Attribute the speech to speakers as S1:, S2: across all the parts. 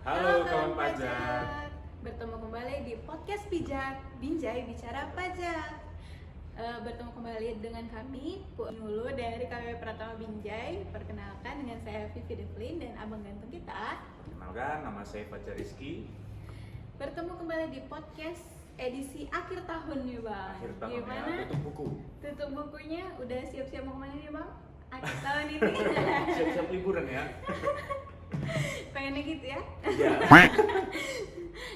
S1: Halo kawan pajak.
S2: Bertemu kembali di podcast Pijak, Binjai Bicara Pajak. Bertemu kembali dengan kami, Bu Nulu dari KW Pratama Binjai. Perkenalkan dengan saya Vivi Devlin dan abang ganteng kita.
S1: Perkenalkan, nama saya Fajar Rizky.
S2: Bertemu kembali di podcast edisi akhir tahun nih bang.
S1: Akhir tahun
S2: Gimana?
S1: ya, tutup buku.
S2: Tutup bukunya, udah siap-siap mau kemana nih bang? Akhir tahun ini.
S1: Siap-siap liburan ya.
S2: Pengennya gitu ya.
S1: Iya.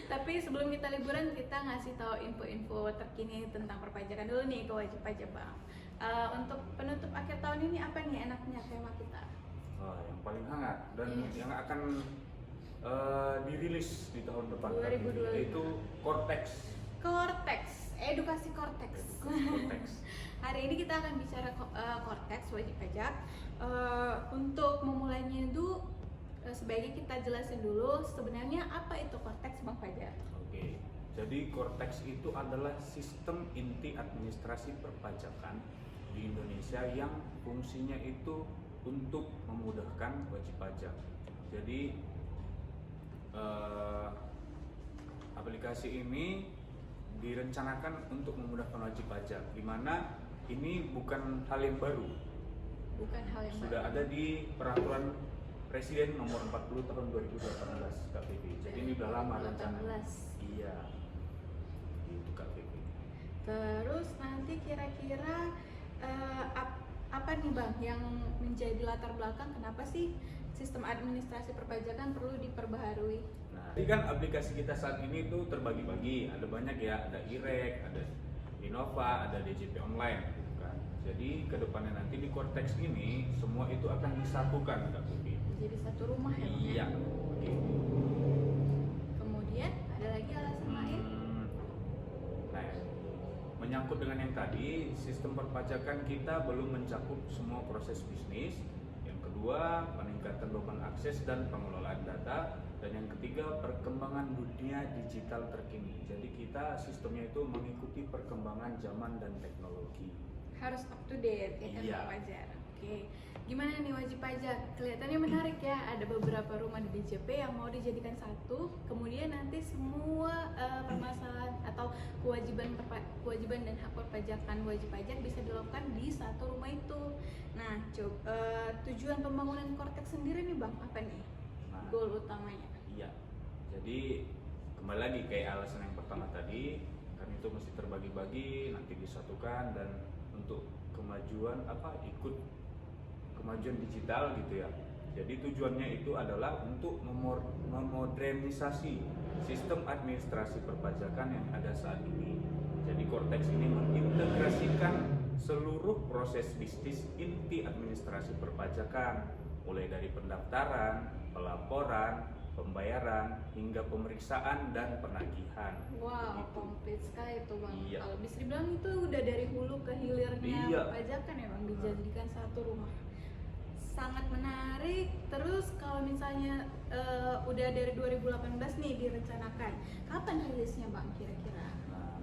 S2: Tapi sebelum kita liburan, kita ngasih tahu info-info terkini tentang perpajakan dulu nih ke wajib pajak bang. Untuk penutup akhir tahun ini apa nih enaknya tema kita?
S1: Yang paling hangat dan yang akan dirilis di tahun depan
S2: 2025.
S1: yaitu Cortex.
S2: Cortex, edukasi Cortex.
S1: Cortex.
S2: Hari ini kita akan bicara Cortex wajib pajak. Untuk memulainya itu sebaiknya kita jelasin dulu sebenarnya apa itu Cortex bang Fajar.
S1: Oke. Jadi Cortex itu adalah sistem inti administrasi perpajakan di Indonesia yang fungsinya itu untuk memudahkan wajib pajak. Jadi aplikasi ini direncanakan untuk memudahkan wajib pajak, di mana ini bukan hal yang baru.
S2: Bukan hal yang
S1: Sudah
S2: baru.
S1: ada di peraturan Presiden nomor 40 tahun 2018 KPP. Jadi ini udah lama rencana.
S2: 2018.
S1: Iya. Itu KPP.
S2: Terus nanti kira-kira apa nih bang yang menjadi latar belakang kenapa sih sistem administrasi perpajakan perlu diperbaharui?
S1: Nah, ini kan aplikasi kita saat ini tuh terbagi-bagi, ada banyak ya, ada IREK, ada Innova, ada DJP online, gitu kan. Jadi kedepannya nanti di Cortex ini semua itu akan disatukan, Kak Vivi.
S2: Jadi satu rumah ya bang?
S1: Iya.
S2: Ya? Kemudian ada lagi alasan lain?
S1: Nah, menyangkut dengan yang tadi, sistem perpajakan kita belum mencakup semua proses bisnis. Yang kedua, peningkatan beban akses dan pengelolaan data. Dan yang ketiga, perkembangan dunia digital terkini. Jadi kita sistemnya itu mengikuti perkembangan zaman dan teknologi.
S2: Harus up to date ya kan
S1: Iya.
S2: bang Fajar? Oke. Gimana nih wajib pajak? Kelihatannya menarik ya. Ada beberapa rumah di DJP yang mau dijadikan satu. Kemudian nanti semua permasalahan atau kewajiban dan hak perpajakan wajib pajak bisa dilakukan di satu rumah itu. Nah, tujuan pembangunan Cortex sendiri nih bang, apa nih?
S1: Nah,
S2: Goal utamanya?
S1: iya. Jadi kembali lagi kayak alasan yang pertama tadi, kan itu mesti terbagi-bagi, nanti disatukan dan untuk kemajuan ikut kemajuan digital gitu ya. Jadi tujuannya itu adalah untuk memodernisasi sistem administrasi perpajakan yang ada saat ini. Jadi Cortex ini mengintegrasikan seluruh proses bisnis inti administrasi perpajakan, mulai dari pendaftaran, pelaporan, pembayaran, hingga pemeriksaan dan penagihan.
S2: Wow,
S1: Begitu.
S2: komplit sekali tuh bang.
S1: Iya.
S2: Kalau bisa dibilang itu udah dari hulu ke hilirnya
S1: Iya.
S2: perpajakan ya bang, dijadikan satu rumah. Sangat menarik. Terus kalau misalnya udah dari 2018 nih direncanakan, kapan rilisnya bang kira-kira?
S1: Nah,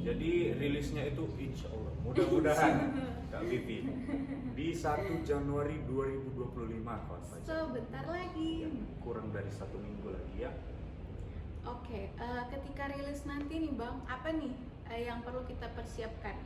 S1: jadi rilisnya itu insya Allah mudah-mudahan Kak Vivi di 1 Januari 2025 kawan pajak.
S2: Sebentar lagi.
S1: Kurang dari 1 minggu lagi ya.
S2: Oke, ketika rilis nanti nih bang, apa nih yang perlu kita persiapkan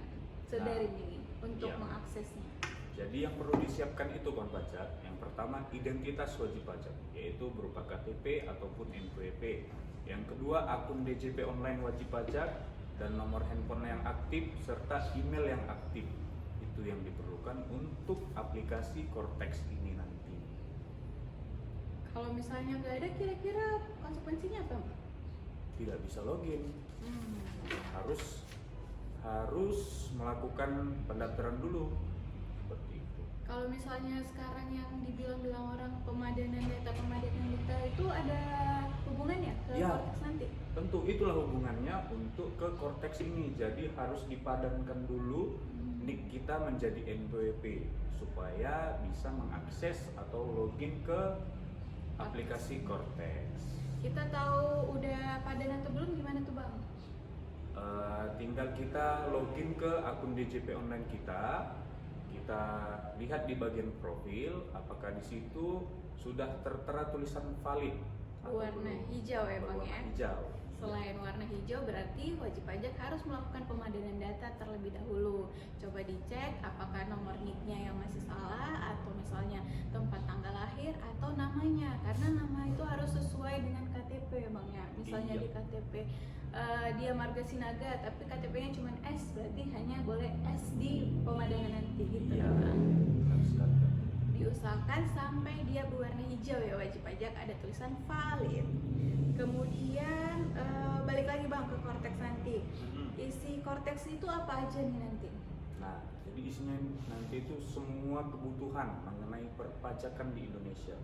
S2: sedari ini untuk
S1: iya.
S2: mengaksesnya?
S1: Jadi yang perlu disiapkan itu kawan pajak, yang pertama identitas wajib pajak, yaitu berupa KTP ataupun NPWP. Yang kedua akun DJP online wajib pajak dan nomor handphone yang aktif serta email yang aktif. Itu yang diperlukan untuk aplikasi Cortex ini nanti.
S2: Kalau misalnya nggak ada, kira-kira konsekuensinya apa bang?
S1: Tidak bisa login, harus melakukan pendaftaran dulu. Seperti itu.
S2: Kalau misalnya sekarang yang dibilang-bilang orang pemadanan data itu ada hubungannya ke
S1: Ya.
S2: Cortex nanti?
S1: Tentu itulah hubungannya untuk ke Cortex ini. Jadi harus dipadankan dulu NIK kita menjadi NPWP supaya bisa mengakses atau login ke aplikasi Cortex.
S2: Kita tahu udah padan atau belum gimana tuh bang?
S1: Tinggal kita login ke akun DJP online kita lihat di bagian profil apakah di situ sudah tertera tulisan valid.
S2: Warna hijau ya Bang
S1: berwarna
S2: ya.
S1: hijau.
S2: Selain warna hijau berarti wajib pajak harus melakukan pemadanan data terlebih dahulu. Coba dicek apakah nomor NIK-nya yang masih salah atau misalnya tempat tanggal lahir atau namanya, karena nama itu harus sesuai dengan KTP Bang ya. Misalnya
S1: Iya.
S2: di KTP dia Marga Sinaga tapi KTP-nya cuma S, berarti hanya boleh S di pemadanan nanti gitu
S1: Iya.
S2: Bang.
S1: Benar sekali.
S2: Diusahakan sampai dia berwarna hijau ya wajib pajak, ada tulisan valid. Kemudian balik lagi Bang ke Cortex nanti. Isi Cortex itu apa aja nih nanti?
S1: Nah, jadi isinya nanti itu semua kebutuhan mengenai perpajakan di Indonesia,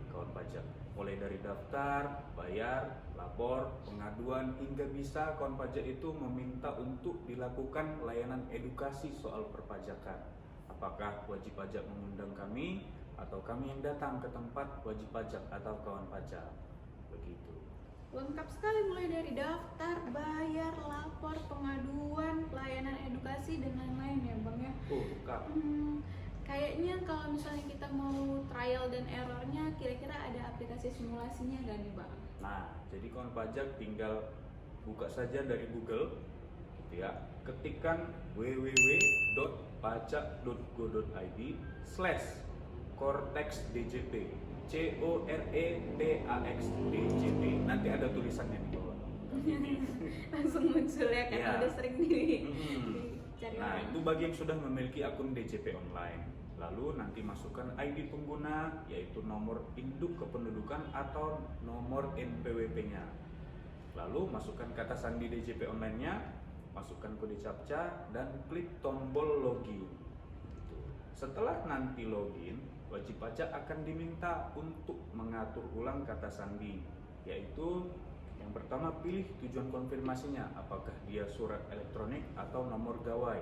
S1: kawan pajak. Mulai dari daftar, bayar, lapor, pengaduan, hingga bisa kawan pajak itu meminta untuk dilakukan layanan edukasi soal perpajakan. Apakah wajib pajak mengundang kami atau kami yang datang ke tempat wajib pajak atau kawan pajak. Begitu.
S2: Lengkap sekali mulai dari daftar, bayar, lapor, pengaduan, pelayanan edukasi dan lain-lain ya Bang ya.
S1: Lengkap.
S2: Kayaknya kalau misalnya kita mau trial dan errornya, kira-kira ada aplikasi simulasinya nggak nih Bang?
S1: Nah, jadi kawan pajak tinggal buka saja dari Google, gitu ya. Ketikkan www.pajak.go.id/cortexdjp, CORETAXDJP. Nanti ada tulisannya di bawah.
S2: Langsung muncul ya karena
S1: Iya.
S2: udah sering dicari
S1: Nah,
S2: orang.
S1: itu bagi yang sudah memiliki akun DJP online. Lalu nanti masukkan ID pengguna, yaitu nomor induk kependudukan atau nomor NPWP-nya. Lalu masukkan kata sandi DJP online-nya, masukkan kode CAPTCHA dan klik tombol login. Setelah nanti login, wajib pajak akan diminta untuk mengatur ulang kata sandi, yaitu yang pertama pilih tujuan konfirmasinya, apakah dia surat elektronik atau nomor gawai.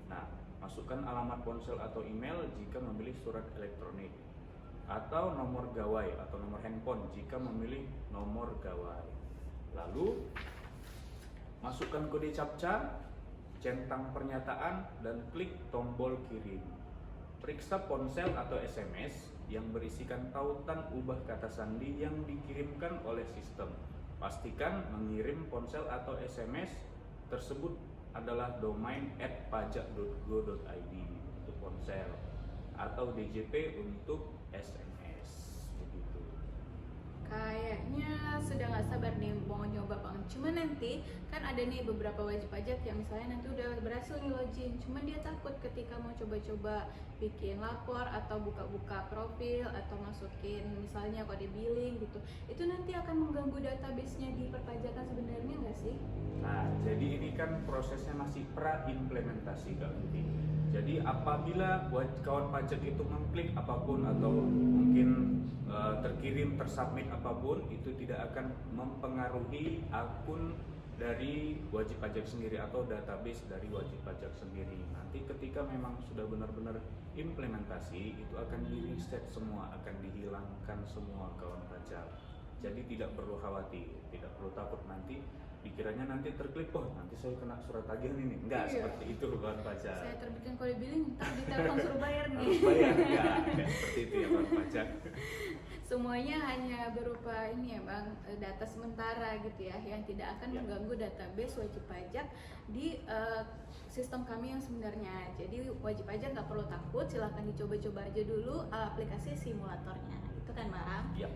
S1: Nah, masukkan alamat ponsel atau email jika memilih surat elektronik, atau nomor gawai atau nomor handphone jika memilih nomor gawai. Lalu masukkan kode CAPTCHA, centang pernyataan dan klik tombol kirim. Periksa ponsel atau SMS yang berisikan tautan ubah kata sandi yang dikirimkan oleh sistem. Pastikan mengirim ponsel atau SMS tersebut adalah domain @pajak.go.id untuk ponsel atau DJP untuk SMS. Begitu.
S2: Kayaknya sudah nggak sabar nih mau nyoba Bang. Cuman nanti kan ada nih beberapa wajib pajak yang misalnya nanti udah berhasil nih login, cuman dia takut ketika mau coba-coba bikin lapor atau buka-buka profil atau masukin misalnya kode billing gitu, itu nanti akan mengganggu database-nya di perpajakan sebenarnya nggak sih?
S1: Nah, jadi ini kan prosesnya masih pra-implementasi Kak Binti. Jadi apabila kawan pajak itu mengklik apapun atau mungkin terkirim, tersubmit apapun, itu tidak akan mempengaruhi akun dari wajib pajak sendiri atau database dari wajib pajak sendiri. Nanti ketika memang sudah benar-benar implementasi, itu akan di-reset semua, akan dihilangkan semua kawan pajak. Jadi tidak perlu khawatir, tidak perlu takut nanti dikiranya nanti terklik, oh nanti saya kena surat tagihan ini. Enggak,
S2: Iya.
S1: seperti itu kawan pajak.
S2: Saya terbitkan kode billing, ntar ditelepon suruh bayar nih.
S1: Harus bayar, enggak, seperti itu ya kawan pajak.
S2: Semuanya hanya berupa ini ya Bang, data sementara gitu ya, yang tidak akan
S1: Ya.
S2: mengganggu database wajib pajak di sistem kami yang sebenarnya. Jadi wajib pajak nggak perlu takut, silahkan dicoba-coba aja dulu aplikasi simulatornya, gitu kan Bang?
S1: Ya.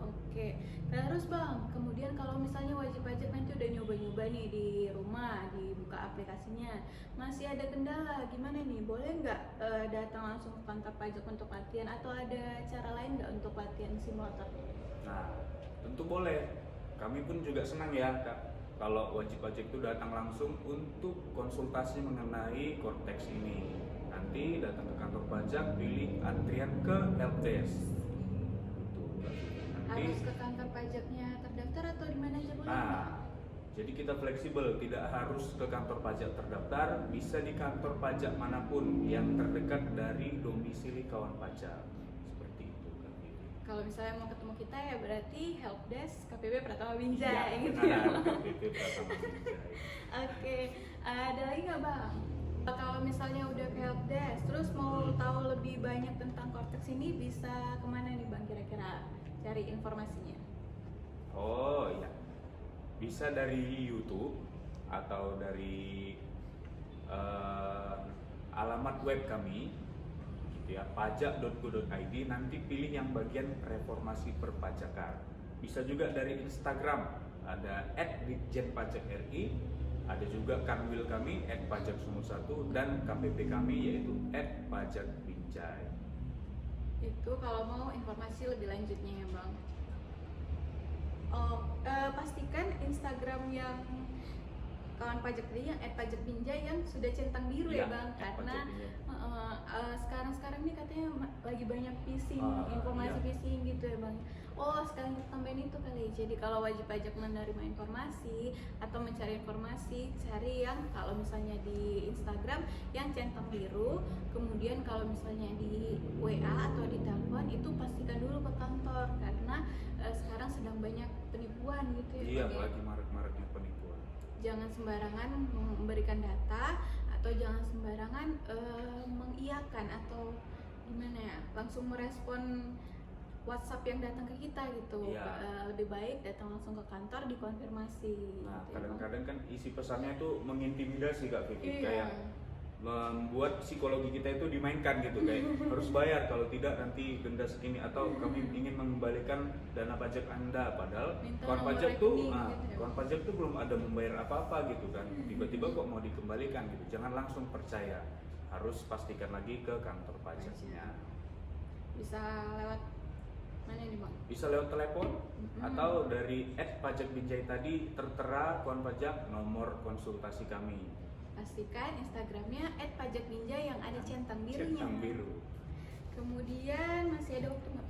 S2: Oke, terus Bang, kemudian kalau misalnya wajib pajak nanti udah nyoba-nyoba nih di rumah, dibuka aplikasinya, masih ada kendala, gimana nih? Boleh nggak datang langsung ke kantor pajak untuk latihan atau ada cara lain nggak untuk latihan simulator?
S1: Nah, tentu boleh. Kami pun juga senang ya Kak, kalau wajib pajak itu datang langsung untuk konsultasi mengenai Cortex ini. Nanti datang ke kantor pajak, pilih antrian ke helpdesk.
S2: Harus ke kantor pajaknya terdaftar atau di mana aja boleh?
S1: Nah, jadi kita fleksibel, tidak harus ke kantor pajak terdaftar, bisa di kantor pajak manapun yang terdekat dari domisili kawan pajak. Seperti itu kan.
S2: Kalau misalnya mau ketemu kita ya berarti helpdesk KPP Pratama Binjai
S1: Ya,
S2: gitu
S1: benar,
S2: ya.
S1: KPP Pratama Binjai.
S2: Oke, ada lagi nggak Bang? Kalau misalnya udah ke helpdesk, terus mau tahu lebih banyak tentang Cortex ini bisa kemana nih Bang kira-kira cari informasinya?
S1: bisa dari YouTube atau dari alamat web kami gitu ya, pajak.go.id, nanti pilih yang bagian reformasi perpajakan. Bisa juga dari Instagram, ada @ditjenpajakri, ada juga kanwil kami @pajaksumur1, dan KPP kami yaitu @pajakbinjai.
S2: Itu kalau mau informasi lebih lanjutnya ya Bang. Pastikan Instagram yang kawan pajak tadi yang @pajakbinjai yang sudah centang biru ya Bang, karena sekarang nih katanya lagi banyak phishing, informasi phishing gitu ya Bang. Sekarang kita tambahin itu kali. Jadi kalau wajib pajak menerima informasi atau mencari informasi, cari yang kalau misalnya di Instagram yang centang biru. Kemudian kalau misalnya di WA atau di telepon itu pastikan dulu ke kantor, karena sekarang sedang banyak penipuan gitu ya.
S1: Iya,
S2: Bang,
S1: lagi marak-maraknya penipuan.
S2: jangan sembarangan memberikan data atau jangan sembarangan mengiyakan atau gimana ya, langsung merespon WhatsApp yang datang ke kita gitu.
S1: Iya.
S2: Lebih baik datang langsung ke kantor dikonfirmasi.
S1: Nah,
S2: gitu ya,
S1: kadang-kadang kan isi pesannya itu mengintimidasi Kak Vivi,
S2: Iya.
S1: kayak membuat psikologi kita itu dimainkan gitu, kayak harus bayar, kalau tidak nanti denda segini, atau kami ingin mengembalikan dana pajak Anda, padahal
S2: Minta
S1: kawan
S2: nomor
S1: pajak tuh
S2: rekening gitu ya.
S1: kawan pajak tuh belum ada membayar apa-apa gitu kan, tiba-tiba kok mau dikembalikan gitu. Jangan langsung percaya, harus pastikan lagi ke kantor pajaknya.
S2: Bisa lewat mana nih Bang?
S1: Bisa lewat telepon atau dari @pajakbinjai tadi tertera kawan pajak nomor konsultasi kami.
S2: Pastikan Instagramnya @pajakbinjai yang ada centang birunya.
S1: Centang biru.
S2: Kemudian masih ada waktu nggak?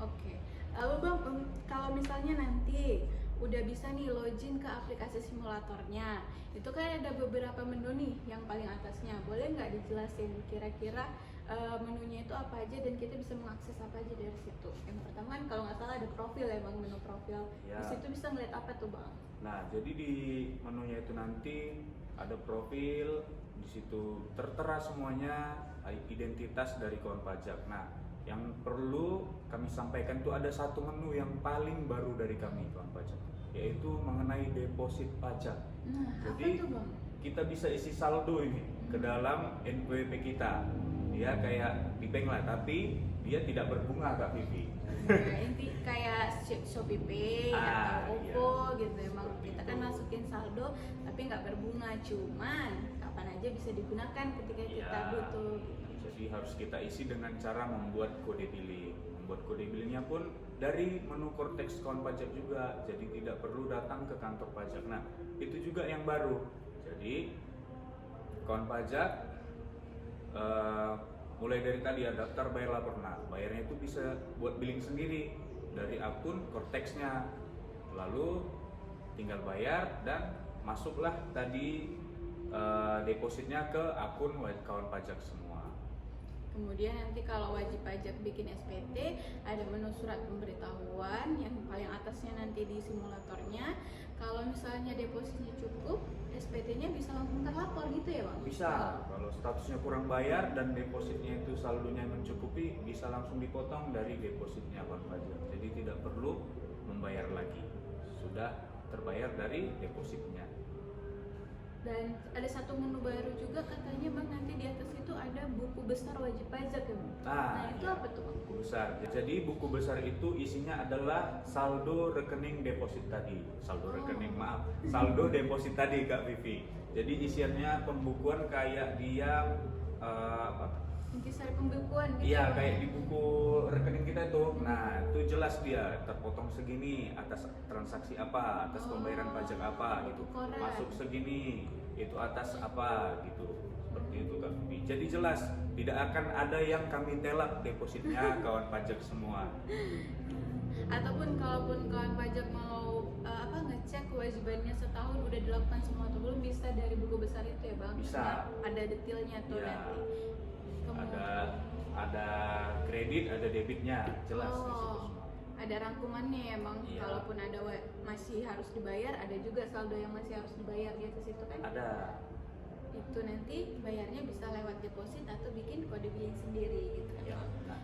S2: Oke. Lalu Bang, kalau misalnya nanti udah bisa nih login ke aplikasi simulatornya, itu kan ada beberapa menu nih yang paling atasnya. Boleh nggak dijelasin kira-kira menunya itu apa aja dan kita bisa mengakses apa aja dari situ? Yang pertama kan kalau nggak salah ada profil ya Bang, menu profil.
S1: Ya.
S2: Di situ bisa ngeliat apa tuh Bang?
S1: Nah, jadi di menunya itu nanti ada profil, di situ tertera semuanya identitas dari kawan pajak. Nah, yang perlu kami sampaikan itu ada satu menu yang paling baru dari kami kawan pajak, yaitu mengenai deposit pajak.
S2: Nah,
S1: Jadi
S2: apa tuh Bang?
S1: kita bisa isi saldo ini ke dalam NPWP kita. Dia kayak di bank lah, tapi dia tidak berbunga Kak Vivi.
S2: Nah, inti kayak Shopee Pay atau
S1: Iya.
S2: OVO gitu emang
S1: Seperti
S2: kita
S1: itu.
S2: kan masukin saldo tapi nggak berbunga, cuman kapan aja bisa digunakan ketika kita
S1: Iya.
S2: butuh.
S1: Jadi harus kita isi dengan cara membuat kode billing. Membuat kode billingnya pun dari menu Cortex kawan pajak juga, jadi tidak perlu datang ke kantor pajak. Nah, itu juga yang baru. Jadi kawan pajak mulai dari tadi ya, daftar bayar laporan. Bayarnya itu bisa buat billing sendiri dari akun Cortex-nya. Lalu tinggal bayar dan masuklah tadi depositnya ke akun kawan pajak semua.
S2: Kemudian nanti kalau wajib pajak bikin SPT, ada menu surat pemberitahuan yang paling atasnya nanti di simulatornya. Kalau misalnya depositnya cukup, SPT-nya bisa langsung terlapor gitu ya Bang?
S1: Bisa, kalau statusnya kurang bayar dan depositnya itu saldonya mencukupi, bisa langsung dipotong dari depositnya kawan pajak. Jadi tidak perlu membayar lagi, sudah terbayar dari depositnya.
S2: Dan ada satu menu baru juga katanya Bang, nanti di atas itu ada buku besar wajib pajak ya Bang? Nah itu
S1: iya,
S2: apa tuh Bang?
S1: buku besar. Jadi buku besar itu isinya adalah saldo rekening deposit tadi. Saldo rekening, maaf, saldo deposit tadi Kak Vivi. Jadi isiannya pembukuan kayak dia
S2: Intisari pembukuan gitu
S1: iya,
S2: Bang?
S1: kayak di buku rekening kita itu. Nah, itu jelas dia terpotong segini atas transaksi apa, atas pembayaran pajak apa gitu.
S2: Koran.
S1: Masuk segini, itu atas apa gitu. Seperti itu Kak Vivi. Jadi jelas, tidak akan ada yang kami telak depositnya kawan pajak semua.
S2: Ataupun kalaupun kawan pajak mau ngecek kewajibannya setahun udah dilakukan semua atau belum, bisa dari buku besar itu ya Bang?
S1: Bisa.
S2: Karena ada detailnya tuh
S1: Iya.
S2: nanti.
S1: Ada kredit, ada debitnya, jelas di situ
S2: Oh,
S1: semua.
S2: ada rangkumannya ya Bang.
S1: Iya.
S2: Kalaupun ada masih harus dibayar, ada juga saldo yang masih harus dibayar di atas itu kan?
S1: Ada.
S2: Itu nanti bayarnya bisa lewat deposit atau bikin kode billing sendiri gitu kan.
S1: Ya. Nah,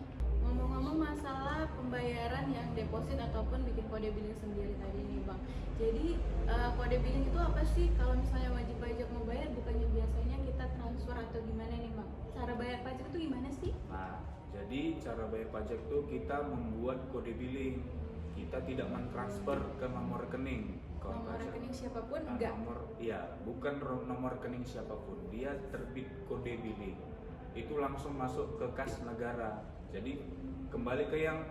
S2: ngomong-ngomong masalah pembayaran yang deposit ataupun bikin kode billing sendiri tadi nih Bang. Jadi kode billing itu apa sih? Kalau misalnya wajib pajak mau bayar, bukannya biasanya kita transfer atau gimana nih Bang? Cara bayar pajak itu gimana sih?
S1: Nah, jadi cara bayar pajak itu kita membuat kode billing. Kita tidak mentransfer ke nomor rekening.
S2: Nomor rekening siapapun
S1: Nah,
S2: enggak?
S1: bukan nomor rekening siapapun. Dia terbit kode billing. Itu langsung masuk ke kas negara. Jadi kembali ke yang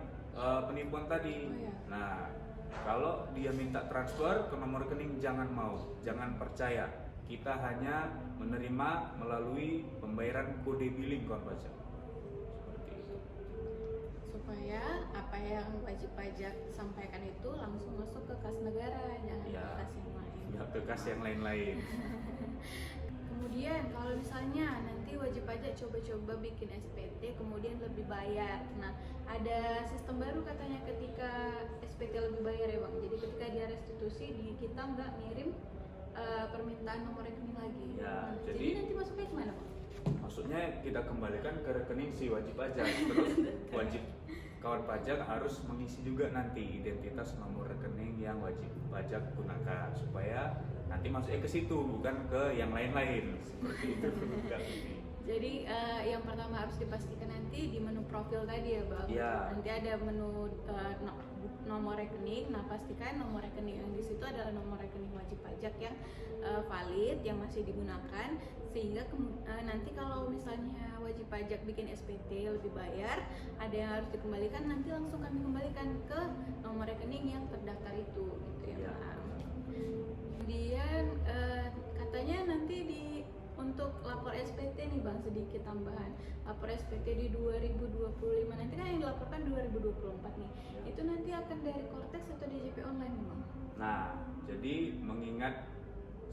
S1: penipuan tadi.
S2: Oh, iya.
S1: Nah, kalau dia minta transfer ke nomor rekening, jangan jangan percaya. Kita hanya menerima melalui pembayaran kode billing kawan pajak. Seperti itu.
S2: Supaya apa yang wajib pajak sampaikan itu langsung masuk ke kas negara, jangan
S1: Ya,
S2: ke kas yang lain.
S1: ya ke kas yang lain-lain.
S2: Kemudian kalau misalnya nanti wajib pajak coba-coba bikin SPT kemudian lebih bayar. Nah, ada sistem baru katanya ketika SPT lebih bayar ya Bang. Jadi ketika dia restitusi kita nggak ngirim permintaan nomor rekening lagi.
S1: Ya,
S2: jadi nanti masuknya kemana Bang?
S1: Maksudnya kita kembalikan ke rekening si wajib pajak. Terus wajib kawan pajak harus mengisi juga nanti identitas nomor rekening yang wajib pajak gunakan supaya nanti masuknya ke situ bukan ke yang lain-lain seperti itu.
S2: Jadi yang pertama harus dipastikan nanti di menu profil tadi ya Bang.
S1: Ya.
S2: Nanti ada menu nomor rekening. Nah, pastikan nomor rekening yang di situ adalah nomor rekening wajib pajak yang valid, yang masih digunakan, sehingga nanti kalau misalnya wajib pajak bikin SPT lebih bayar, ada yang harus dikembalikan, nanti langsung kami kembalikan ke nomor rekening yang terdaftar itu gitu ya
S1: Ya.
S2: Bang. Kemudian katanya nanti untuk lapor SPT nih Bang, sedikit tambahan. Lapor SPT di 2025 nanti kan yang dilaporkan 2024 nih.
S1: Ya.
S2: Itu nanti akan dari Kortex atau DJP online nih Bang?
S1: Nah, jadi mengingat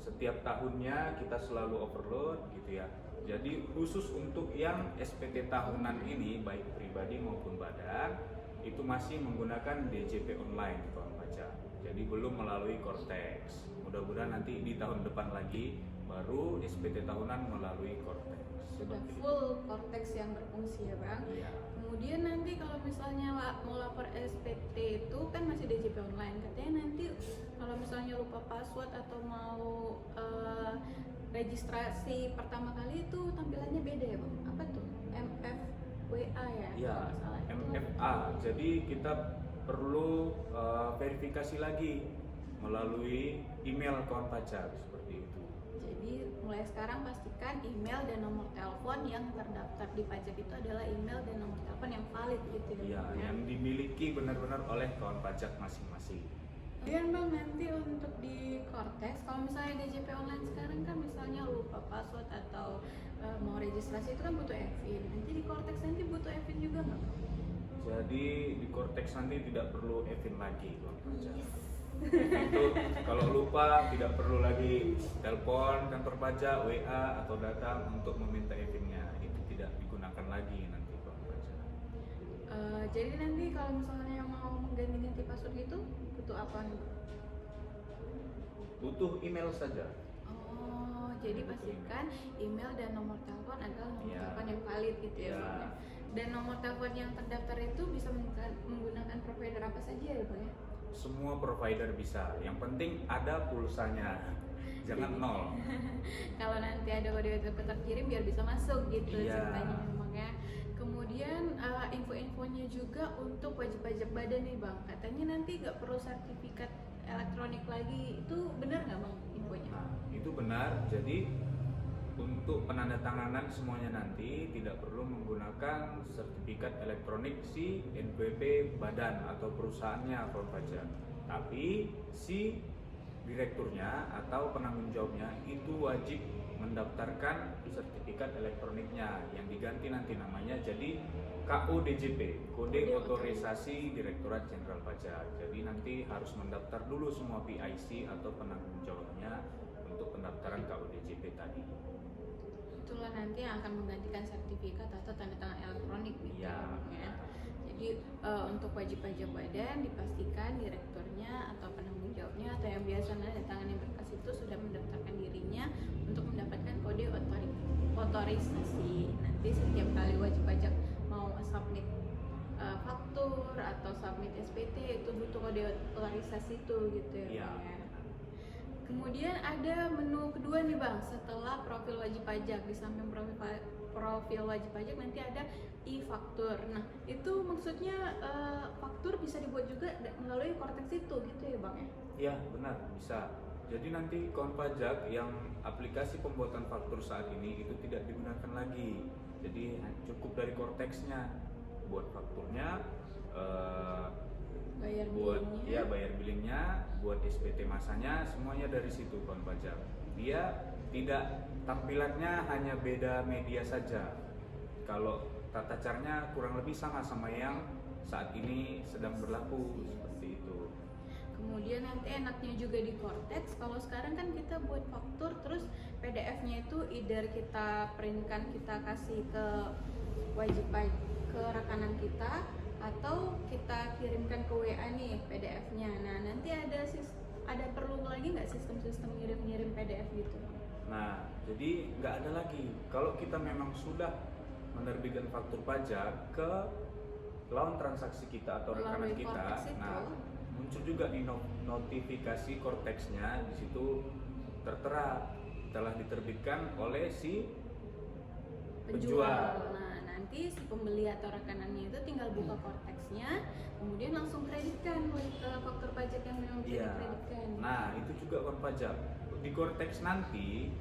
S1: setiap tahunnya kita selalu overload gitu ya. Jadi khusus untuk yang SPT tahunan ini baik pribadi maupun badan itu masih menggunakan DJP online kawan pajak. Jadi belum melalui Kortex. Mudah-mudahan nanti di tahun depan lagi baru SPT tahunan melalui Kortex.
S2: Sudah
S1: Seperti itu.
S2: full Kortex yang berfungsi ya Bang.
S1: Iya.
S2: Kemudian nanti kalau misalnya mau lapor SPT itu kan masih DJP online. Katanya nanti kalau misalnya lupa password atau mau registrasi pertama kali itu tampilannya beda ya Bang? Apa tuh? MFWA ya?
S1: Ya,
S2: kalau nggak salah. Itu
S1: MFA. Jadi kita perlu verifikasi lagi melalui email kawan pajak seperti itu.
S2: Jadi mulai sekarang pastikan email dan nomor telepon yang terdaftar di pajak itu adalah email dan nomor telepon yang valid gitu
S1: Iya,
S2: Bang, ya.
S1: yang dimiliki benar-benar oleh kawan pajak masing-masing.
S2: Kemudian Bang, nanti untuk di Kortex, kalau misalnya DJP online sekarang kan misalnya lupa password atau mau registrasi itu kan butuh EVIN. Nanti di Kortex nanti butuh EVIN juga nggak?
S1: Jadi di Kortex nanti tidak perlu EVIN lagi kawan pajak. Itu kalau lupa tidak perlu lagi telepon kantor pajak, WA atau datang untuk meminta EVIN-nya. Itu tidak digunakan lagi nanti kawan pajak.
S2: Jadi nanti kalau misalnya mau mengganti-ganti password gitu butuh apa nih?
S1: Butuh email saja.
S2: Oh, jadi pastikan email dan nomor telepon adalah nomor
S1: Iya.
S2: telepon yang valid gitu ya
S1: Iya.
S2: Bang ya. Dan nomor telepon yang terdaftar itu bisa menggunakan provider apa saja ya Bang ya?
S1: Semua provider bisa. Yang penting ada pulsanya. Jangan nol.
S2: Kalau nanti ada kode OTP terkirim biar bisa masuk gitu
S1: Iya.
S2: ceritanya memang ya. Kemudian info-infonya juga untuk wajib pajak badan nih Bang. Katanya nanti nggak perlu sertifikat elektronik lagi. Itu benar nggak Bang infonya?
S1: Nah, itu benar. Jadi untuk penandatanganan semuanya nanti tidak perlu menggunakan sertifikat elektronik si NPWP badan atau perusahaannya kawan pajak. Tapi si direkturnya atau penanggung jawabnya itu wajib mendaftarkan sertifikat elektroniknya yang diganti nanti namanya jadi KODJP, Kode Otorisasi Direktorat Jenderal Pajak. Jadi nanti harus mendaftar dulu semua PIC atau penanggung jawabnya untuk pendaftaran KODJP tadi.
S2: Itulah nanti yang akan menggantikan sertifikat atau tanda tangan elektronik gitu
S1: Iya.
S2: Bang, ya. Jadi untuk wajib pajak badan dipastikan direkturnya atau penanggung jawabnya atau yang biasa nanda tangan yang berkas itu sudah mendaftarkan dirinya untuk mendapatkan kode otorisasi. Nanti setiap kali wajib pajak mau submit faktur atau submit SPT itu butuh kode otorisasi itu gitu ya
S1: Iya.
S2: Bang ya. Kemudian ada menu kedua nih Bang, setelah profil wajib pajak. Di samping profil wajib pajak nanti ada e-faktur. Nah, itu maksudnya faktur bisa dibuat juga melalui Cortex itu gitu ya Bang ya?
S1: Iya, benar, bisa. Jadi nanti kawan pajak yang aplikasi pembuatan faktur saat ini itu tidak digunakan lagi. Jadi cukup dari Cortex-nya buat fakturnya,
S2: Bayar
S1: buat
S2: billingnya.
S1: bayar billingnya, buat SPT masanya, semuanya dari situ kawan pajak. Dia tidak, tampilannya hanya beda media saja. Kalau tata caranya kurang lebih sama yang saat ini sedang berlaku seperti itu.
S2: Kemudian nanti enaknya juga di Cortex, kalau sekarang kan kita buat faktur terus PDF-nya itu either kita printkan, kita kasih ke wajib pajak, ke rekanan kita, atau kita kirimkan ke WA nih PDF-nya. Nah, nanti ada perlu lagi nggak sistem-sistem ngirim-ngirim PDF gitu?
S1: Nah, jadi nggak ada lagi. Kalau kita memang sudah menerbitkan faktur pajak ke lawan transaksi kita atau rekanan
S2: Melalui
S1: kita,
S2: Cortex itu.
S1: nah muncul juga di notifikasi Cortex-nya, di situ tertera telah diterbitkan oleh si penjual.
S2: Nah, nanti si pembeli atau rekanannya itu tinggal buka Cortex-nya, kemudian langsung kreditkan faktur pajak yang memang bisa
S1: Iya.
S2: dikreditkan.
S1: Nah, itu juga kawan pajak. Di Cortex nanti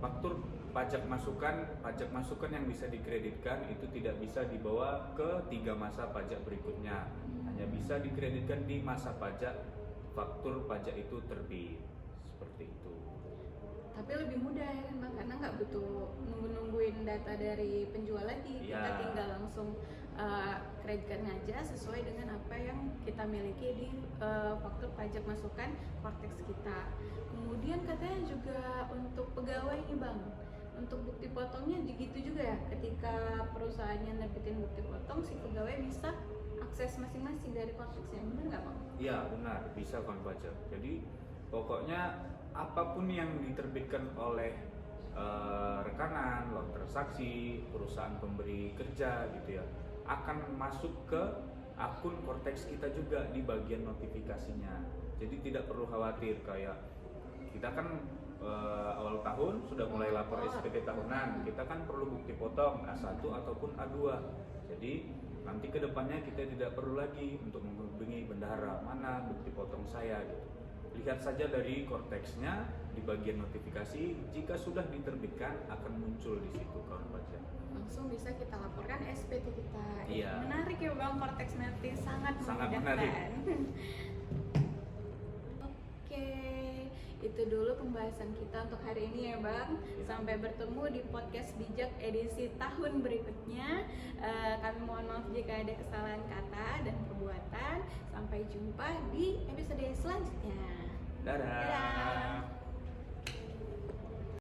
S1: faktur pajak masukan yang bisa dikreditkan itu tidak bisa dibawa ke 3 masa pajak berikutnya. Hanya bisa dikreditkan di masa pajak faktur pajak itu terbit. Seperti itu.
S2: Tapi lebih mudah ya kan Bang, karena nggak butuh nungguin data dari penjual lagi. Kita
S1: Iya.
S2: tinggal langsung kreditkan aja sesuai dengan apa yang kita miliki di faktur pajak masukan Cortex kita. Kemudian katanya juga untuk pegawai nih Bang, untuk bukti potongnya gitu juga ya, ketika perusahaannya nerbitin bukti potong, si pegawai bisa akses masing-masing dari Cortex-nya, benar nggak Bang?
S1: Iya, benar, bisa kawan pajak. Jadi pokoknya apapun yang diterbitkan oleh rekanan, lawan transaksi, perusahaan pemberi kerja gitu ya, akan masuk ke akun Cortex kita juga di bagian notifikasinya. Jadi tidak perlu khawatir, kayak kita kan awal tahun sudah mulai lapor SPT tahunan, kita kan perlu bukti potong A1 ataupun A2. Jadi nanti kedepannya kita tidak perlu lagi untuk menghubungi bendahara, mana bukti potong saya gitu. Lihat saja dari Cortex-nya di bagian notifikasi, jika sudah diterbitkan akan muncul di situ kawan pajak.
S2: Langsung bisa kita laporkan SPT kita.
S1: Iya.
S2: Menarik ya Bang, Cortex nanti sangat
S1: Sangat
S2: memudahkan. Oke, itu dulu pembahasan kita untuk hari ini ya Bang. Sampai bertemu di podcast bijak edisi tahun berikutnya. Kami mohon maaf jika ada kesalahan kata dan perbuatan. Sampai jumpa di episode selanjutnya.
S1: Dadah.
S2: Dadah.